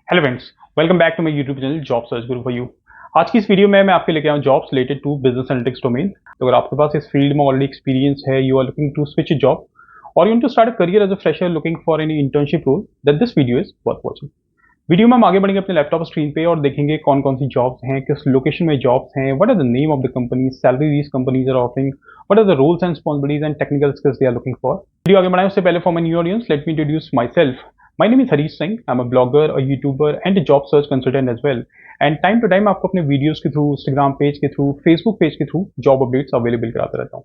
Hello friends, welcome back to my YouTube channel job search guru for you. आज की इस video में मैं आपके लेके आया हूँ jobs related to business analytics domain. तो अगर आपके पास इस फील्ड में ऑलरेडी एक्सपीरियंस है, you are looking to switch job और you want to start a career as a fresher looking for any internship role, then this video is worth watching. Video में हम आगे बढ़ेंगे अपने लैपटॉप स्क्रीन पे और देखेंगे कौन कौन सी जॉब्स हैं, किस लोकेशन में जॉब्स हैं, what are the name of the company, salary these companies are offering, what are the roles and responsibilities and technical skills they are looking for. Video आगे बढ़ाएं उससे पहले for my new audience, let me introduce myself. My name is Harish Singh. I'm a blogger, a YouTuber, and a job search consultant as well. And time to time आपको अपने videos के through, Instagram page के through, Facebook page के through job updates available कराता रहता हूँ।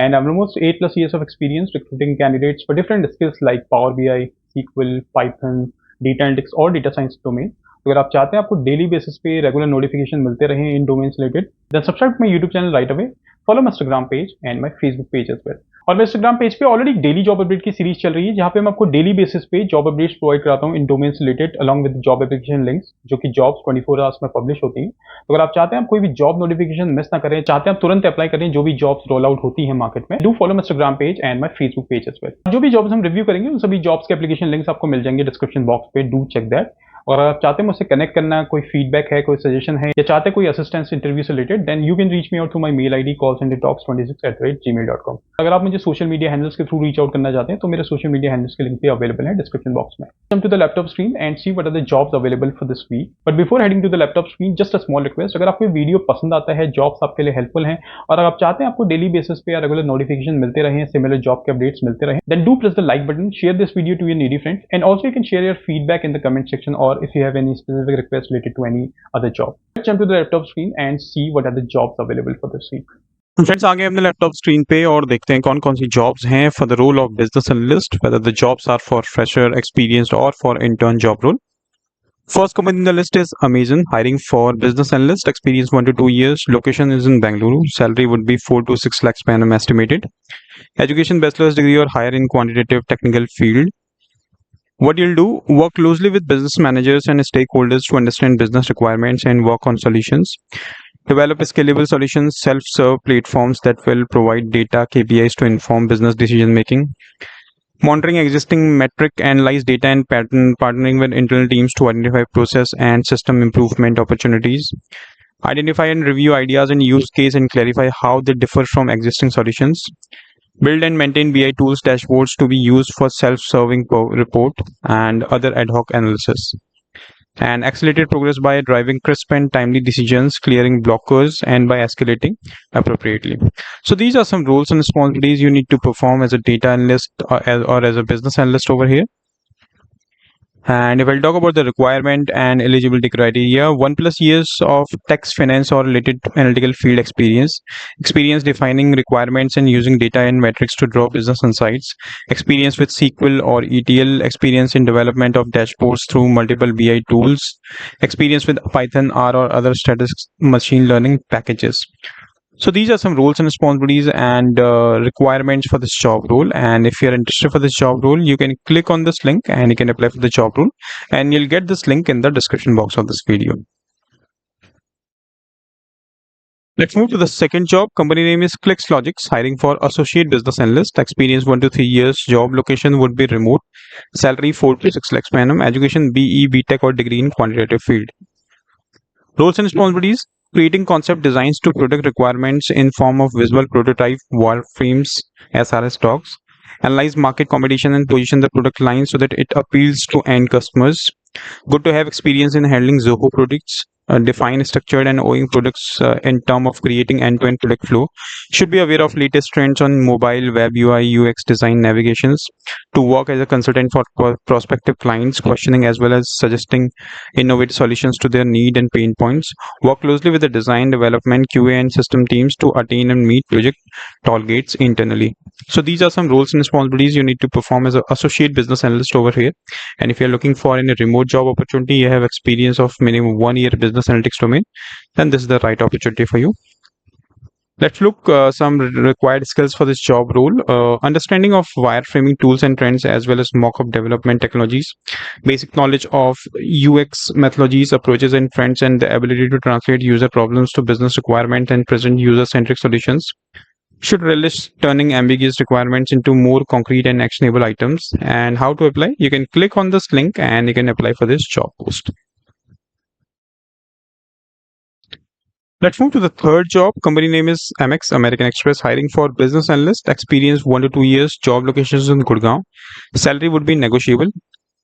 And I'm almost 8+ years of experience recruiting candidates for different skills like Power BI, SQL, Python, data analytics और data science domain. तो अगर आप चाहते हैं आपको डेली बेसिस पे रेगुलर नोटिफिकेशन मिलते रहे इन domains related, then subscribe to my YouTube channel right away, follow my Instagram page and my Facebook page as well. और मेरे इंस्टाग्राम पेज पे ऑलरेडी डेली जॉब अपडेट की सीरीज चल रही है, जहाँ पे मैं आपको डेली बेसिस पे जॉब अपडेट्स प्रोवाइड कराता हूँ इन domains related along with job application links, जो कि जॉब्स 24 आवर्स में पब्लिश होती हैं। तो अगर आप चाहते हैं आप कोई भी जॉब नोटिफिकेशन मिस ना करें, चाहते हैं आप तुरंत अप्लाई करें जो भी जॉब्स रोल आउट होती हैं मार्केट में, do follow my Instagram page and my Facebook page as well. जो भी जॉब्स हम रिव्यू करेंगे उन सभी जॉब्स के एप्लीकेशन लिंक्स आपको मिल जाएंगे डिस्क्रिप्शन बॉक्स पे, डू चेक दैट। और अगर आप चाहते हैं मुझसे कनेक्ट करना, कोई फीडबैक है, कोई सजेशन है, या चाहते हैं कोई असिस्टेंस इंटरव्यू से related, then you can reach me out through my mail ID callcentertalks26@gmail.com। अगर आप मुझे सोशल मीडिया हैंडल्स के थ्रू रीच आउट करना चाहते हैं तो मेरे सोशल मीडिया हैंडल्स के लिंक भी अवेलेबल है डिस्क्रिप्शन बॉक्स में। Come to the laptop screen and see what are the jobs available for this week. But before heading to the laptop screen, just a small request, अगर आपको video पसंद आता है, jobs आपके लिए helpful हैं और अगर आप चाहते हैं आपको डेली बेसिस पे या रेगुलर नोटिफिकेशन मिलते रहे, सिमिलर जॉब के अपडेट्स मिलते रहे, then do press the like button, share this video to your needy friends, and also you can share your feedback in the comment section और if you have any specific request related to any other job. Let's jump to the laptop screen and see what are the jobs available for this week. Friends आ गए अपने laptop screen पे और देखते हैं कौन कौन सी जॉब्स हैं for the role of business analyst, whether the jobs are for fresher, experienced और for intern job role. First company in the list is Amazon, hiring for business analyst, experience 1 to 2 years. Location is in Bangalore. Salary would be 4 to 6 lakhs per annum estimated. Education bachelor's degree or higher in quantitative technical field. What you'll do, work closely with business managers and stakeholders to understand business requirements and work on solutions. Develop scalable solutions, self-serve platforms that will provide data KPIs to inform business decision making. Monitoring existing metric, analyze data and partnering with internal teams to identify process and system improvement opportunities. Identify and review ideas and use case and clarify how they differ from existing solutions. Build and maintain BI tools dashboards to be used for self-serving report and other ad hoc analysis. And accelerated progress by driving crisp and timely decisions, clearing blockers, and by escalating appropriately. So these are some roles and responsibilities you need to perform as a data analyst or as a business analyst over here. And if I'll talk about the requirement and eligibility criteria, 1+ years of tax, finance or related analytical field experience defining requirements and using data and metrics to draw business insights, experience with SQL or ETL, experience in development of dashboards through multiple BI tools, experience with Python, R or other statistics machine learning packages. So these are some roles and responsibilities and requirements for this job role. And if you're interested for this job role, you can click on this link and you can apply for the job role. And you'll get this link in the description box of this video. Let's move to the second job. Company name is CLIXLOGIX, hiring for associate business analyst. Experience 1 to 3 years. Job location would be remote. Salary 4 to 6 lakhs per annum. Education BE, BTech or degree in quantitative field. Roles and responsibilities: creating concept designs to product requirements in form of visual prototype, wireframes, SRS docs. Analyze market competition and position the product line so that it appeals to end customers. Good to have experience in handling Zoho products. Define structured and owing products in terms of creating end-to-end product flow. Should be aware of latest trends on mobile, web, UI, UX design, navigations. To work as a consultant for prospective clients, questioning as well as suggesting innovative solutions to their need and pain points. Work closely with the design, development, QA and system teams to attain and meet project targets internally. So these are some roles and responsibilities you need to perform as an associate business analyst over here. And if you're looking for any remote job opportunity, you have experience of minimum 1 year business analytics domain, then this is the right opportunity for you. Let's look some required skills for this job role. Understanding of wireframing tools and trends as well as mock-up development technologies. Basic knowledge of UX methodologies, approaches and trends, and the ability to translate user problems to business requirements and present user-centric solutions. should relish turning ambiguous requirements into more concrete and actionable items. And how to apply? You can click on this link and you can apply for this job post. Let's move to the third job. Company name is AMEX, American Express, hiring for business analyst, experience 1 to 2 years, job locations in Gurgaon. Salary would be negotiable.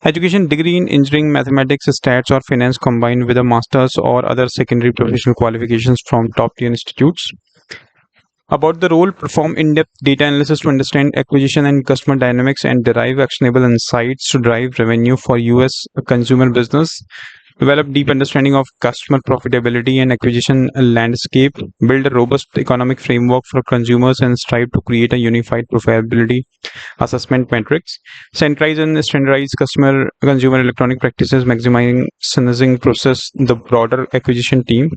Education degree in engineering, mathematics, stats, or finance combined with a master's or other secondary professional qualifications from top tier institutes. About the role, perform in-depth data analysis to understand acquisition and customer dynamics and derive actionable insights to drive revenue for US consumer business. Develop deep understanding of customer profitability and acquisition landscape. Build a robust economic framework for consumers and strive to create a unified profitability assessment metrics. Centralize and standardize consumer electronic practices, maximizing synergizing process the broader acquisition team.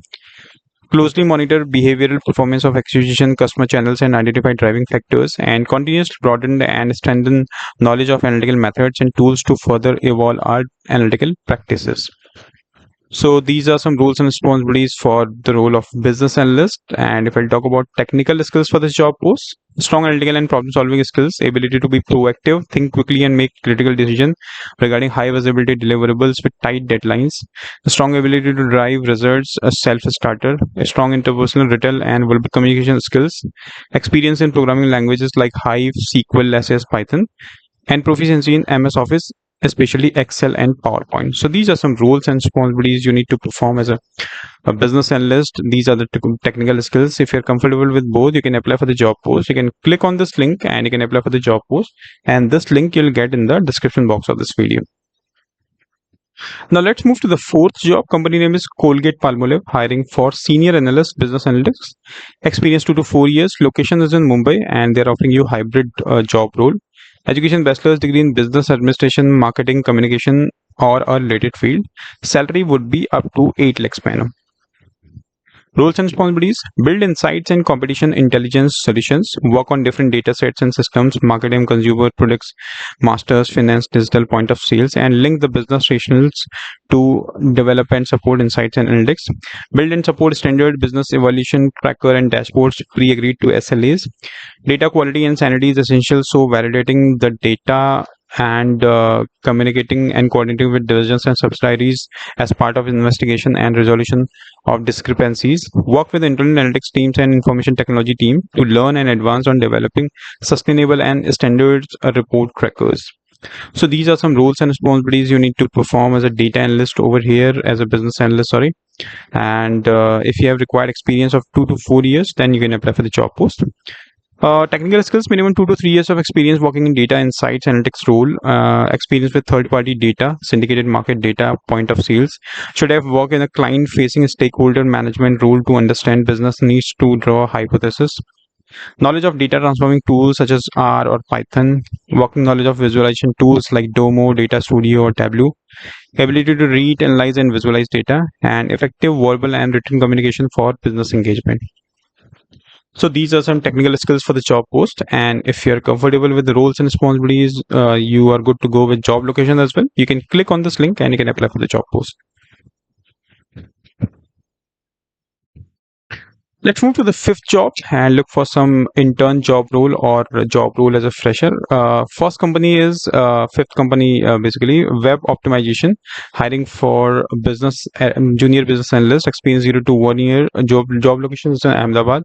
Closely monitor behavioral performance of acquisition customer channels and identify driving factors, and continuously broaden and strengthen knowledge of analytical methods and tools to further evolve our analytical practices. So these are some roles and responsibilities for the role of business analyst. And if I'll talk about technical skills for this job post, strong analytical and problem solving skills, ability to be proactive, think quickly and make critical decisions regarding high visibility deliverables with tight deadlines, a strong ability to drive results, a self-starter, a strong interpersonal retail and verbal communication skills, experience in programming languages like Hive, SQL, SAS, Python, and proficiency in MS Office, especially Excel and PowerPoint. So these are some roles and responsibilities you need to perform as a business analyst. These are the technical skills. If you're comfortable with both, you can apply for the job post. You can click on this link and you can apply for the job post. And this link you'll get in the description box of this video. Now let's move to the fourth job. Company name is Colgate Palmolive, hiring for senior analyst, business analytics, experience 2 to 4 years. Location is in Mumbai, and they're offering you hybrid job role. Education, bachelor's degree in business administration, marketing, communication, or a related field. Salary would be up to 8 lakhs per annum. Roles and responsibilities: build insights and competition intelligence solutions, work on different data sets and systems, marketing, consumer products, masters, finance, digital point of sales, and link the business rationals to develop and support insights and analytics. Build and support standard business evaluation tracker and dashboards pre-agreed to SLAs. Data quality and sanity is essential, so validating the data and communicating and coordinating with divisions and subsidiaries as part of investigation and resolution of discrepancies. Work with internal analytics teams and information technology team to learn and advance on developing sustainable and standards report trackers. So these are some roles and responsibilities you need to perform as a data analyst over here, as a business analyst, sorry. And if you have required experience of 2 to 4 years, then you can apply for the job post. Technical skills: minimum 2 to 3 years of experience working in data insights analytics role, experience with third-party data, syndicated market data, point of sales. Should have worked in a client-facing stakeholder management role to understand business needs to draw a hypothesis. Knowledge of data transforming tools such as R or Python. Working knowledge of visualization tools like Domo, Data Studio, or Tableau. Ability to read, analyze, and visualize data, and effective verbal and written communication for business engagement. So these are some technical skills for the job post, and if you're comfortable with the roles and responsibilities, you are good to go with job location as well. You can click on this link and you can apply for the job post. Let's move to the fifth job and look for some intern job role or job role as a fresher. First company is fifth company, basically WEBOPTIMIZATION, hiring for business junior business analyst, experience 0 to 1 year. Job location is in Ahmedabad.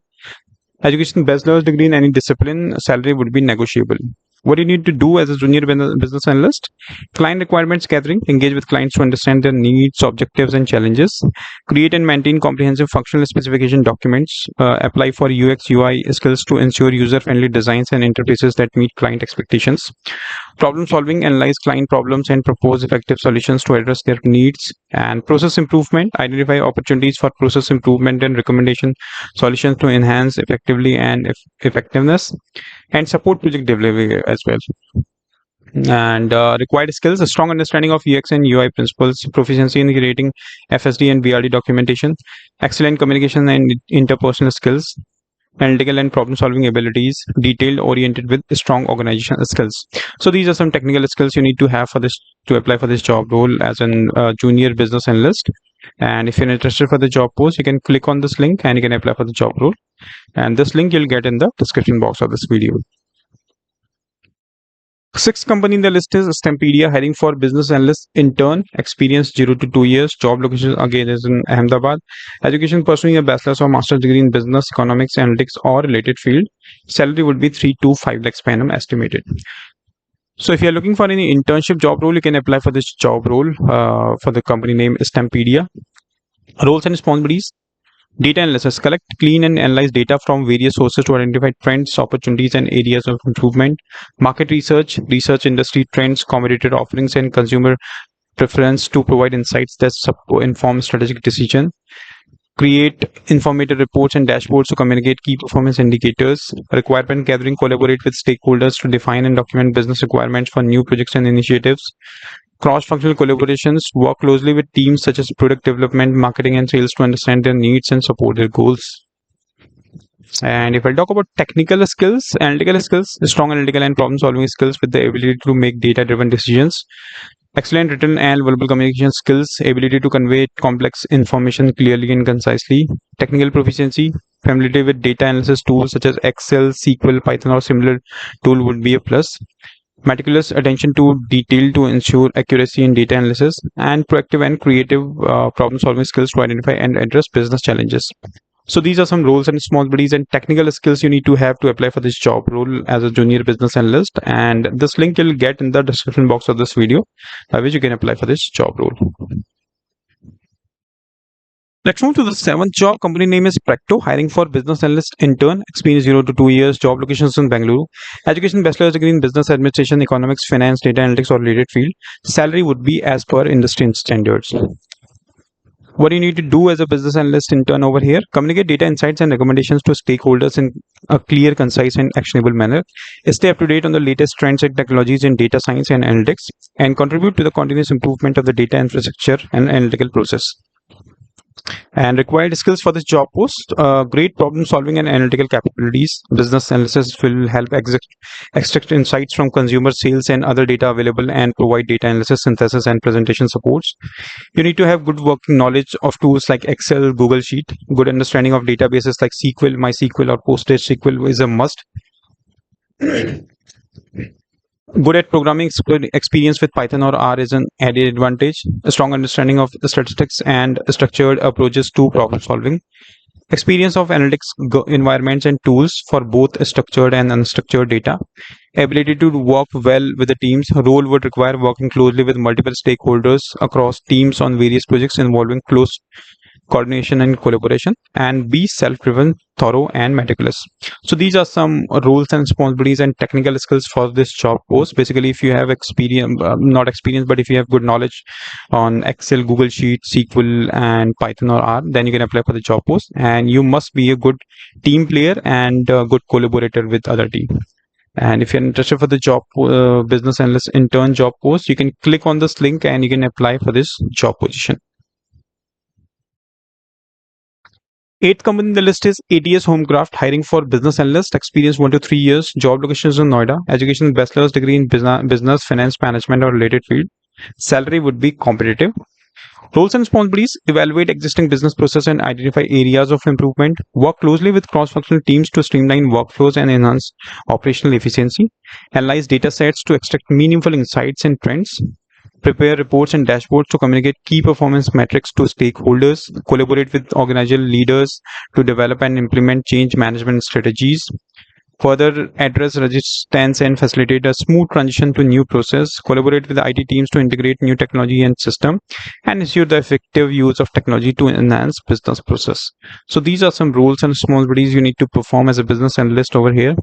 Education, bachelor's degree in any discipline. Salary would be negotiable. What you need to do as a junior business analyst: client requirements gathering, engage with clients to understand their needs, objectives, and challenges, create and maintain comprehensive functional specification documents, apply for UX UI skills to ensure user-friendly designs and interfaces that meet client expectations, problem solving, analyze client problems and propose effective solutions to address their needs, and process improvement, identify opportunities for process improvement and recommendation solutions to enhance effectively and effectiveness, and support project delivery as well. And required skills: a strong understanding of UX and UI principles, proficiency in creating FSD and VRD documentation, excellent communication and interpersonal skills, analytical and problem solving abilities, detail oriented with strong organizational skills. So these are some technical skills you need to have for this to apply for this job role as an junior business analyst. And if you're interested for the job post, you can click on this link and you can apply for the job role. And this link you'll get in the description box of this video. Sixth company in the list is Stedia, hiring for business analyst intern, experience 0 to 2 years. Job location again is in Ahmedabad. Education pursuing a bachelor's or master's degree in business, economics, analytics, or related field. Salary would be 3 to 5 lakhs per annum estimated. So if you're looking for any internship job role, you can apply for this job role. For the company name is Stedia. Roles and responsibilities. Data analysis: collect, clean, and analyze data from various sources to identify trends, opportunities, and areas of improvement. Market research: research industry trends, competitor offerings, and consumer preference to provide insights that inform strategic decision. Create informative reports and dashboards to communicate key performance indicators. Requirement gathering: collaborate with stakeholders to define and document business requirements for new projects and initiatives. Cross-functional collaborations: work closely with teams such as product development, marketing, and sales to understand their needs and support their goals. And if I talk about technical skills, analytical skills: strong analytical and problem-solving skills with the ability to make data-driven decisions. Excellent written and verbal communication skills, ability to convey complex information clearly and concisely. Technical proficiency: familiarity with data analysis tools such as Excel, SQL, Python, or similar tool would be a plus. Meticulous attention to detail to ensure accuracy in data analysis, and proactive and creative problem-solving skills to identify and address business challenges. So these are some roles and responsibilities and technical skills you need to have to apply for this job role as a junior business analyst. And this link you'll get in the description box of this video, by which you can apply for this job role. Let's move to the seventh job. Company name is Prto, hiring for business analyst intern, experience 0 to 2 years. Job locations in Bangalore. Education: bachelor's degree in business administration, economics, finance, data analytics, or related field. Salary would be as per industry standards. What do you need to do as a business analyst intern over here? Communicate data insights and recommendations to stakeholders in a clear, concise, and actionable manner. Stay up to date on the latest trends and technologies in data science and analytics, and contribute to the continuous improvement of the data infrastructure and analytical process. And required skills for this job post: great problem solving and analytical capabilities. Business analysis will help extract insights from consumer sales and other data available, and provide data analysis, synthesis, and presentation supports. You need to have good working knowledge of tools like Excel, Google Sheet. Good understanding of databases like SQL, MySQL, or PostgreSQL is a must. Good at programming experience with Python or R is an added advantage. A strong understanding of statistics and structured approaches to problem solving. Experience of analytics environments and tools for both structured and unstructured data. Ability to work well with the teams. Role would require working closely with multiple stakeholders across teams on various projects involving close coordination and collaboration. And be self-driven, thorough, and meticulous. So these are some roles and responsibilities and technical skills for this job post. Basically, if you have experience, not experience, but if you have good knowledge on Excel, Google Sheet, SQL, and Python or R, then you can apply for the job post. And you must be a good team player and a good collaborator with other team. And if you're interested for the job business analyst intern job post, you can click on this link and you can apply for this job position. Eighth company in the list is ATS Homecraft, hiring for business analyst, experience 1 to 3 years. Job locations in Noida. Education: bachelor's degree in business, finance, management, or related field. Salary would be competitive. Roles and responsibilities: evaluate existing business process and identify areas of improvement. Work closely with cross-functional teams to streamline workflows and enhance operational efficiency. Analyze data sets to extract meaningful insights and trends. Prepare reports and dashboards to communicate key performance metrics to stakeholders. Collaborate with organizational leaders to develop and implement change management strategies. Further address resistance and facilitate a smooth transition to new process. Collaborate with the IT teams to integrate new technology and system, and ensure the effective use of technology to enhance business process. So these are some roles and responsibilities you need to perform as a business analyst over here.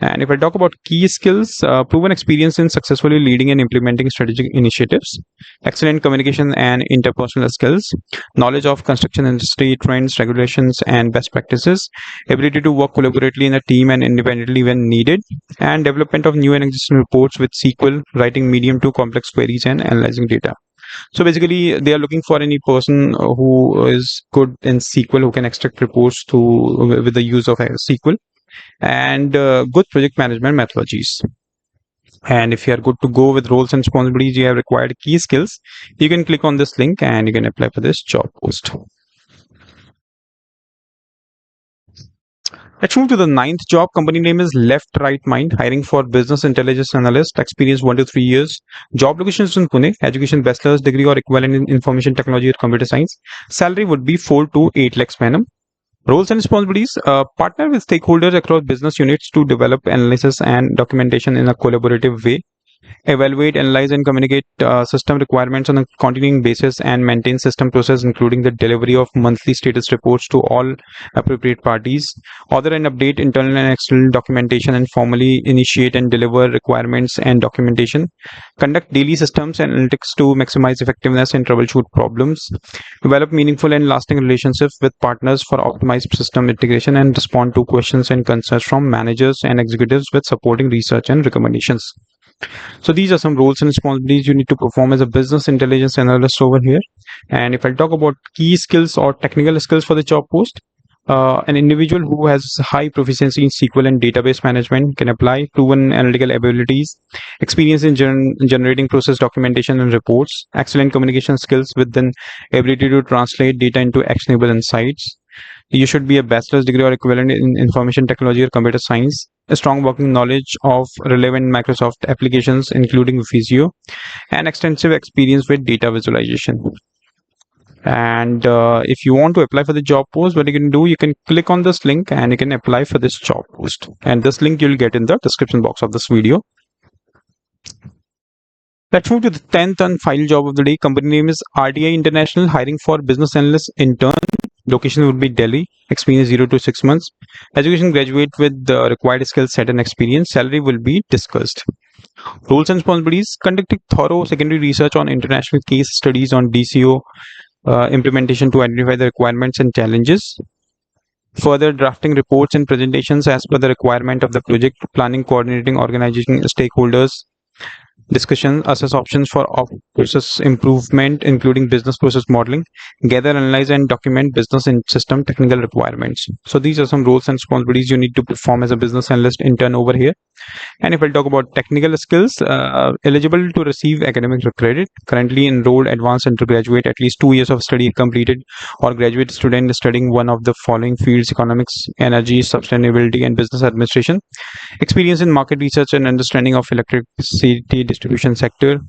And if I talk about key skills, proven experience in successfully leading and implementing strategic initiatives. Excellent communication and interpersonal skills. Knowledge of construction industry trends, regulations, and best practices. Ability to work collaboratively in a team and independently when needed. And development of new and existing reports with SQL, writing medium to complex queries, and analyzing data. So basically, they are looking for any person who is good in SQL, who can extract reports with the use of SQL, and good project management methodologies. And if you are good to go with roles and responsibilities, you have required key skills, you can click on this link and you can apply for this job post. Let's move to the ninth job. Company name is Left Right Mind, hiring for business intelligence analyst, experience 1 to 3 years. Job location is in Pune, education bachelor's degree or equivalent in information technology or computer science. Salary would be 4 to 8 lakhs per annum. Roles and responsibilities, partner with stakeholders across business units to develop analysis and documentation in a collaborative way. Evaluate, analyze, and communicate system requirements on a continuing basis and maintain system process, including the delivery of monthly status reports to all appropriate parties. Author and update internal and external documentation and formally initiate and deliver requirements and documentation. Conduct daily systems and analytics to maximize effectiveness and troubleshoot problems. Develop meaningful and lasting relationships with partners for optimized system integration and respond to questions and concerns from managers and executives with supporting research and recommendations. So these are some roles and responsibilities you need to perform as a business intelligence analyst over here. And if I talk about key skills or technical skills for the job post, an individual who has high proficiency in SQL and database management can apply. Proven analytical abilities, experience in generating process documentation and reports, excellent communication skills with an ability to translate data into actionable insights. You should be a bachelor's degree or equivalent in information technology or computer science. A strong working knowledge of relevant Microsoft applications, including Visio, and extensive experience with data visualization. And if you want to apply for the job post, what you can do, you can click on this link and you can apply for this job post. And this link you'll get in the description box of this video. Let's move to the 10th and final job of the day. Company name is RDI International, hiring for business analyst intern. Location would be Delhi. Experience 0 to 6 months. Education graduate with the required skill set and experience. Salary will be discussed. Roles and responsibilities: conducting thorough secondary research on international case studies on DCO implementation to identify the requirements and challenges. Further drafting reports and presentations as per the requirement of the project. Planning, coordinating, organizing stakeholders. Discussion, assess options for process improvement, including business process modeling. Gather, analyze, and document business and system technical requirements. So these are some roles and responsibilities you need to perform as a business analyst intern over here. And if I talk about technical skills, eligible to receive academic credit, currently enrolled advanced undergraduate, at least 2 years of study completed, or graduate student studying one of the following fields: economics, energy, sustainability, and business administration. Experience in market research and understanding of electricity distribution sector.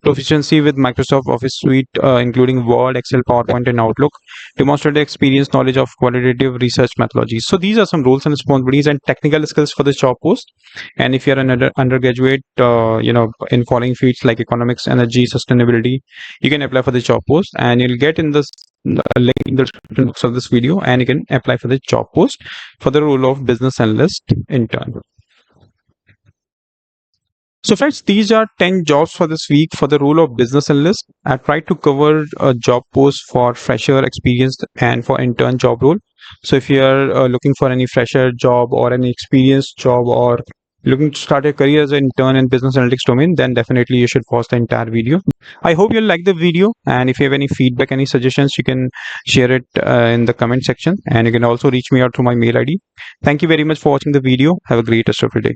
Proficiency with Microsoft Office suite, including Word, Excel, PowerPoint, and Outlook. Demonstrated experience, knowledge of qualitative research methodologies. So these are some roles and responsibilities and technical skills for the job post. And if you're an undergraduate, in following fields like economics, energy, sustainability, you can apply for the job post, and you'll get in this link in the description box of this video, and you can apply for the job post for the role of business analyst intern. So friends, these are 10 jobs for this week for the role of business analyst. I tried to cover a job post for fresher, experienced, and for intern job role. So if you are looking for any fresher job or any experienced job, or looking to start a career as an intern in business analytics domain, then definitely you should watch the entire video. I hope you'll like the video, and if you have any feedback, any suggestions, you can share it in the comment section, and you can also reach me out through my mail ID. Thank you very much for watching the video. Have a great rest of your day.